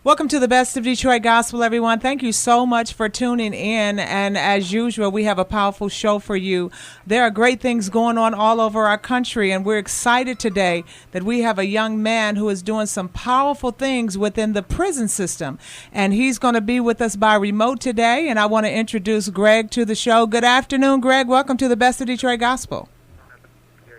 Welcome to the Best of Detroit Gospel, everyone. Thank you so much for tuning in. And as usual, we have a powerful show for you. There are great things going on all over our country, and we're excited today that we have a young man who is doing some powerful things within the prison system. And he's going to be with us by remote today. And I want to introduce Greg to the show. Good afternoon, Greg. Welcome to the Best of Detroit Gospel.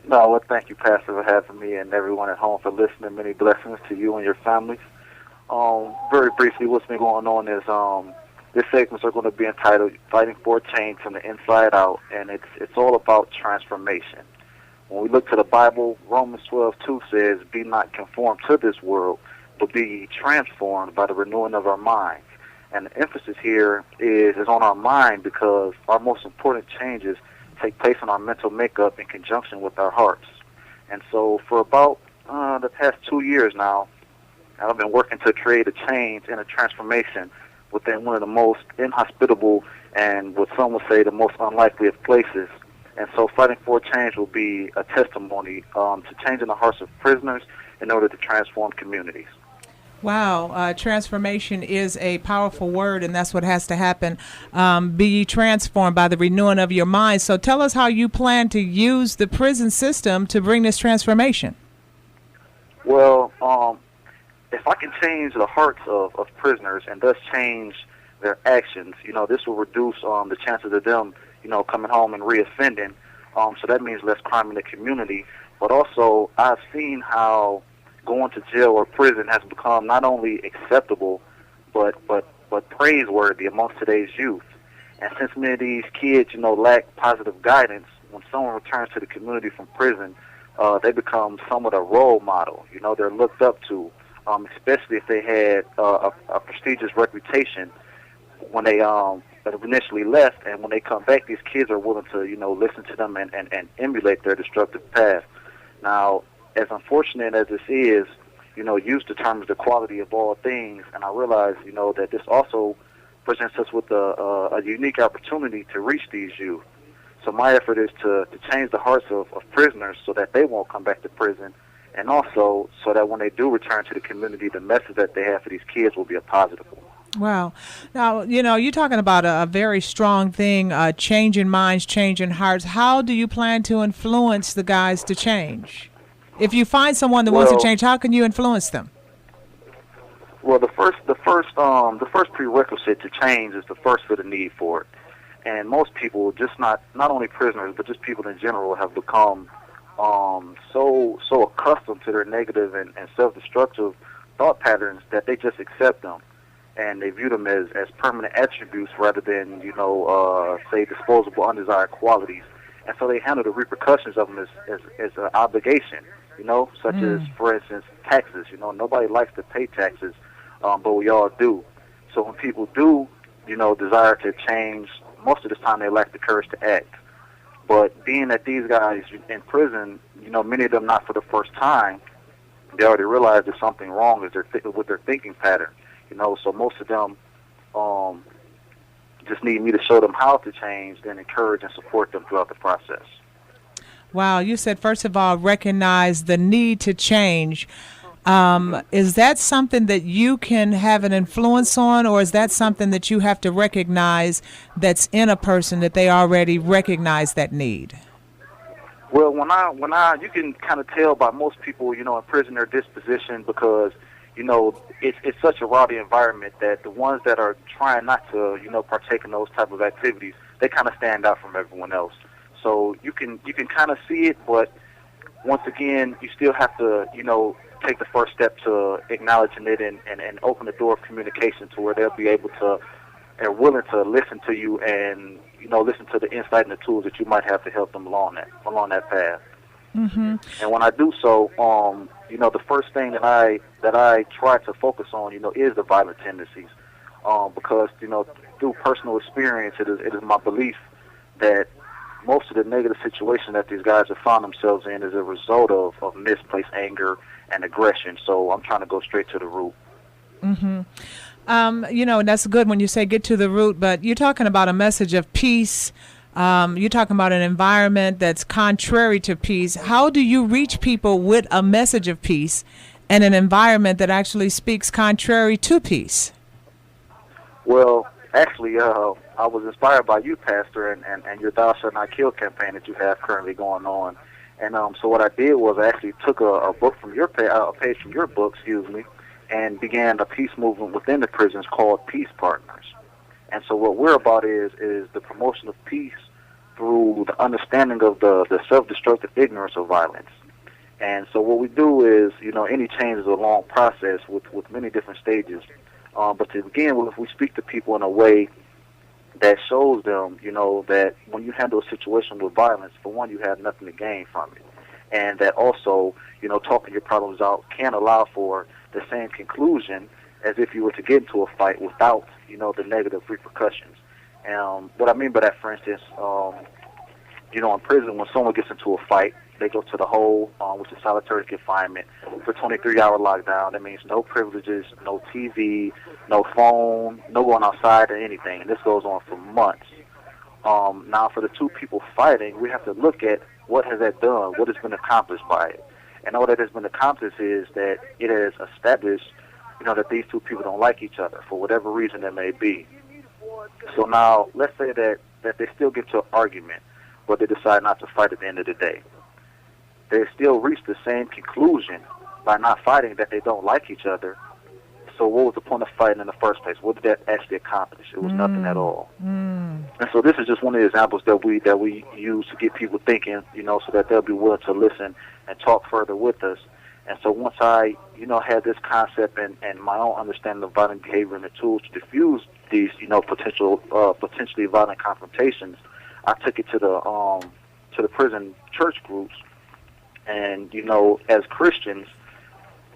No, well, thank you, Pastor, for having me, and everyone at home for listening. Many blessings to you and your families. Very briefly, what's been going on is this segments are going to be entitled "Fighting for Change from the Inside Out," and it's all about transformation. When we look to the Bible, Romans 12:2 says, "Be not conformed to this world, but be ye transformed by the renewing of our minds." And the emphasis here is on our mind, because our most important changes take place in our mental makeup in conjunction with our hearts. And so for about the past 2 years now, I've been working to create a change and a transformation within one of the most inhospitable and what some would say the most unlikely of places. And so Fighting for Change will be a testimony to changing the hearts of prisoners in order to transform communities. Wow, transformation is a powerful word, and that's what has to happen. Be ye transformed by the renewing of your mind. So tell us how you plan to use the prison system to bring this transformation. Well, if I can change the hearts of prisoners and thus change their actions, this will reduce the chances of them, coming home and reoffending. So that means less crime in the community. But also, I've seen how going to jail or prison has become not only acceptable, but praiseworthy amongst today's youth. And since many of these kids, lack positive guidance, when someone returns to the community from prison, they become somewhat a role model. They're looked up to. Especially if they had a prestigious reputation when they initially left, and when they come back, these kids are willing to listen to them and emulate their destructive path. Now, as unfortunate as this is, use determines the quality of all things, and I realize that this also presents us with a unique opportunity to reach these youth. So my effort is to change the hearts of prisoners so that they won't come back to prison, and also so that when they do return to the community, the message that they have for these kids will be a positive one. Wow. Now, you're talking about a very strong thing, changing minds, changing hearts. How do you plan to influence the guys to change? If you find someone that wants to change, how can you influence them? Well, the first prerequisite to change is to first feel the need for it. And most people, just not only prisoners, but just people in general, have become so accustomed to their negative and self-destructive thought patterns that they just accept them, and they view them as permanent attributes rather than say disposable undesired qualities. And so they handle the repercussions of them as an obligation, such as, for instance, taxes. Nobody likes to pay taxes, but we all do. So when people do desire to change, most of the time they lack the courage to act. But being that these guys in prison, many of them not for the first time, they already realize there's something wrong with their thinking pattern. So most of them just need me to show them how to change, then encourage and support them throughout the process. Wow, you said, first of all, recognize the need to change. Is that something that you can have an influence on, or is that something that you have to recognize that's in a person, that they already recognize that need? Well, when I you can kind of tell by most people, in prison, their disposition, because, it's such a rowdy environment that the ones that are trying not to, partake in those type of activities, they kind of stand out from everyone else. So you can kind of see it, but once again, you still have to, take the first step to acknowledging it and open the door of communication to where they'll be able to and willing to listen to you and listen to the insight and the tools that you might have to help them along that path. Mm-hmm. And when I do so, the first thing that I try to focus on, is the violent tendencies, because through personal experience, it is my belief that most of the negative situation that these guys have found themselves in is a result of misplaced anger and aggression. So I'm trying to go straight to the root. Mm-hmm. And that's good when you say get to the root, but you're talking about a message of peace. You're talking about an environment that's contrary to peace. How do you reach people with a message of peace and an environment that actually speaks contrary to peace? Well, actually, I was inspired by you, Pastor, and your Thou Shalt Not Kill campaign that you have currently going on. And so what I did was I actually took a book from your a page from your book, excuse me, and began a peace movement within the prisons called Peace Partners. And so what we're about is the promotion of peace through the understanding of the self-destructive ignorance of violence. And so what we do is, any change is a long process with many different stages. But to begin with, we speak to people in a way that shows them, that when you handle a situation with violence, for one, you have nothing to gain from it. And that also, talking your problems out can allow for the same conclusion as if you were to get into a fight without, the negative repercussions. What I mean by that, for instance, in prison, when someone gets into a fight, they go to the hole, which is solitary confinement, for 23-hour lockdown. That means no privileges, no TV, no phone, no going outside or anything. And this goes on for months. Now, for the two people fighting, we have to look at what has that done, what has been accomplished by it. And all that has been accomplished is that it has established, that these two people don't like each other for whatever reason that may be. So now, let's say that they still get to an argument, but they decide not to fight at the end of the day. They still reach the same conclusion by not fighting, that they don't like each other. So what was the point of fighting in the first place? What did that actually accomplish? It was nothing at all. And so this is just one of the examples that we use to get people thinking, so that they'll be willing to listen and talk further with us. And so once I, had this concept and my own understanding of violent behavior and the tools to diffuse these, potentially violent confrontations, I took it to the prison church groups. And, as Christians,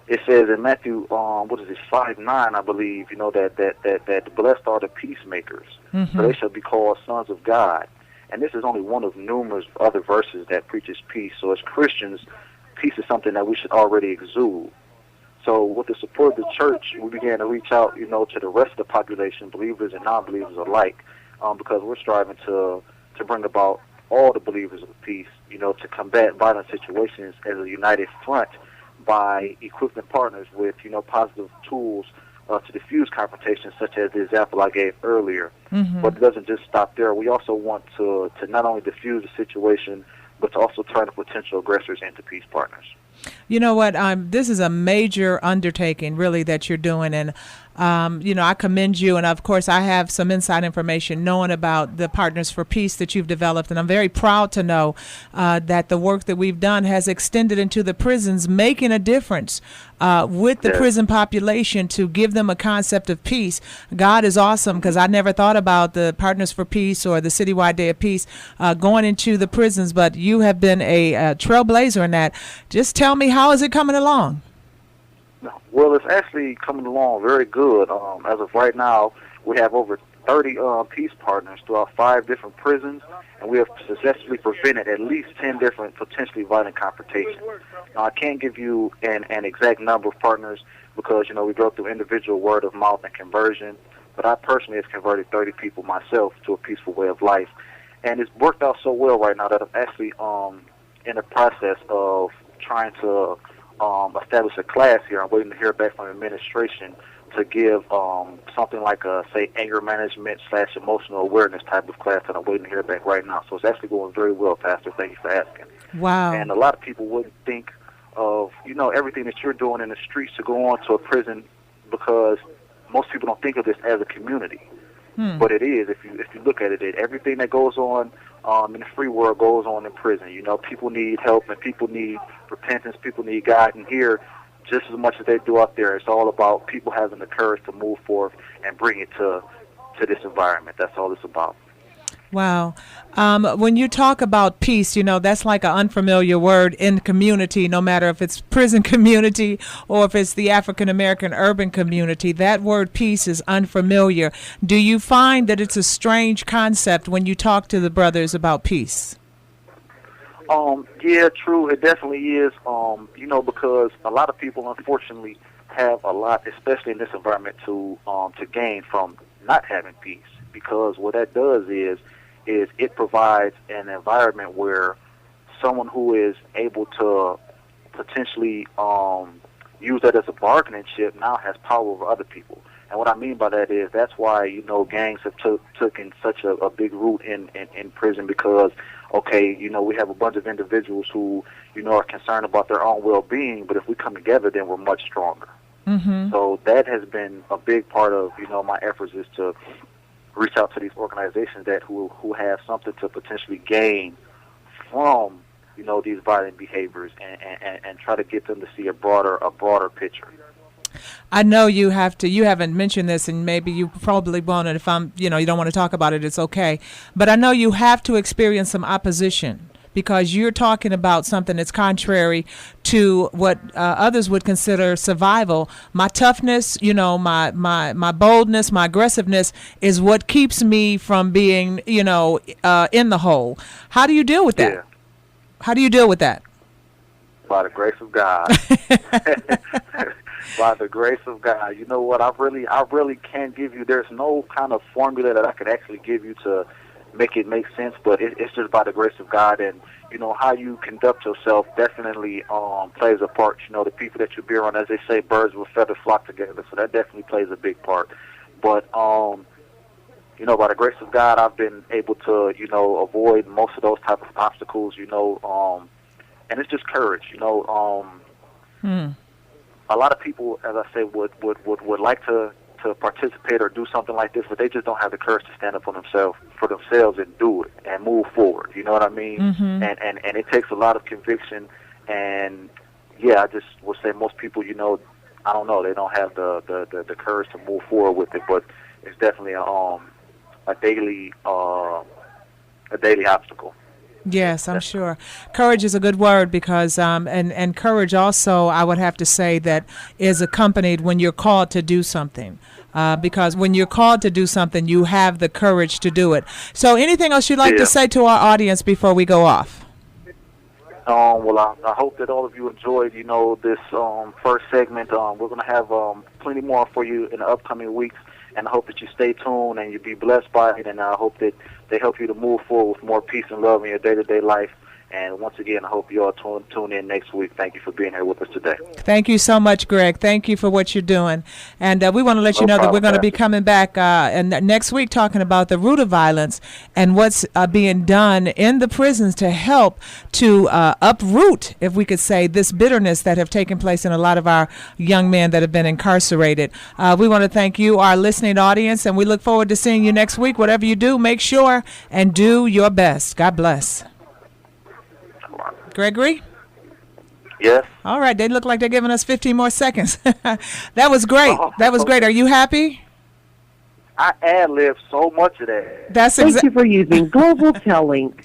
it says in Matthew, 5:9, I believe, that blessed are the peacemakers, for they shall be called sons of God. And this is only one of numerous other verses that preaches peace. So as Christians, peace is something that we should already exude. So with the support of the church, we began to reach out, to the rest of the population, believers and non-believers alike, because we're striving to bring about all the believers of peace, to combat violent situations as a united front by equipping partners with, positive tools to diffuse confrontations, such as the example I gave earlier. But it doesn't just stop there. We also want to not only diffuse the situation, but to also turn the potential aggressors into peace partners. You know what? This is a major undertaking, really, that you're doing. And, I commend you. And, of course, I have some inside information knowing about the Partners for Peace that you've developed. And I'm very proud to know that the work that we've done has extended into the prisons, making a difference with the prison population to give them a concept of peace. God is awesome, because I never thought about the Partners for Peace or the Citywide Day of Peace going into the prisons. But you have been a trailblazer in that. Just tell me, how is it coming along? Well, it's actually coming along very good. As of right now, we have over 30 peace partners throughout 5 different prisons, and we have successfully prevented at least 10 different potentially violent confrontations. Now, I can't give you an exact number of partners because, we go through individual word of mouth and conversion, but I personally have converted 30 people myself to a peaceful way of life. And it's worked out so well right now that I'm actually in the process of trying to establish a class here. I'm waiting to hear back from the administration to give something like a, say, anger management / emotional awareness type of class that I'm waiting to hear back right now. So it's actually going very well, Pastor. Thank you for asking. Wow. And a lot of people wouldn't think of, everything that you're doing in the streets to go on to a prison, because most people don't think of this as a community. But it is. If you look at it, everything that goes on in the free world goes on in prison. People need help and people need repentance. People need God. And here, just as much as they do out there, it's all about people having the courage to move forth and bring it to this environment. That's all it's about. Wow. When you talk about peace, that's like an unfamiliar word in community, no matter if it's prison community or if it's the African-American urban community. That word peace is unfamiliar. Do you find that it's a strange concept when you talk to the brothers about peace? Yeah, true. It definitely is, because a lot of people, unfortunately, have a lot, especially in this environment, to gain from not having peace. Because what that does is it provides an environment where someone who is able to potentially use that as a bargaining chip, now has power over other people. And what I mean by that is that's why, gangs have taken such a big root in prison because, okay, we have a bunch of individuals who, are concerned about their own well-being, but if we come together, then we're much stronger. Mm-hmm. So that has been a big part of, my efforts is to reach out to these organizations that who have something to potentially gain from, these violent behaviors and try to get them to see a broader picture. I know you haven't mentioned this, and maybe you probably won't, and if you don't want to talk about it, it's okay. But I know you have to experience some opposition because you're talking about something that's contrary to what others would consider survival. My toughness, my boldness, my aggressiveness is what keeps me from being, in the hole. How do you deal with that? Yeah. How do you deal with that? By the grace of God. By the grace of God. You know what? I really can't give you. There's no kind of formula that I could actually give you to make it make sense. But it's just by the grace of God, and how you conduct yourself definitely plays a part. The people that you be around, as they say, birds with feathers flock together. So that definitely plays a big part. But by the grace of God, I've been able to avoid most of those type of obstacles. And it's just courage. A lot of people, as I say, would like to participate or do something like this, but they just don't have the courage to stand up for themselves and do it and move forward. You know what I mean? Mm-hmm. And it takes a lot of conviction. And yeah, I just would say most people, I don't know, they don't have the courage to move forward with it. But it's definitely a daily obstacle. Yes, I'm sure. Courage is a good word because, and courage also, I would have to say that is accompanied when you're called to do something. Because when you're called to do something, you have the courage to do it. So anything else you'd like to say to our audience before we go off? Well, I hope that all of you enjoyed, this first segment. We're going to have plenty more for you in the upcoming weeks. And I hope that you stay tuned and you be blessed by it. And I hope that they help you to move forward with more peace and love in your day-to-day life. And once again, I hope you all tune in next week. Thank you for being here with us today. Thank you so much, Greg. Thank you for what you're doing. And we want to let you know that we're going to be coming back and next week talking about the root of violence and what's being done in the prisons to help to uproot, if we could say, this bitterness that have taken place in a lot of our young men that have been incarcerated. We want to thank you, our listening audience, and we look forward to seeing you next week. Whatever you do, make sure and do your best. God bless. Gregory? Yes. All right. They look like they're giving us 15 more seconds. That was great. That was great. Are you happy? I ad-libbed so much of that. Thank you for using Global Telling.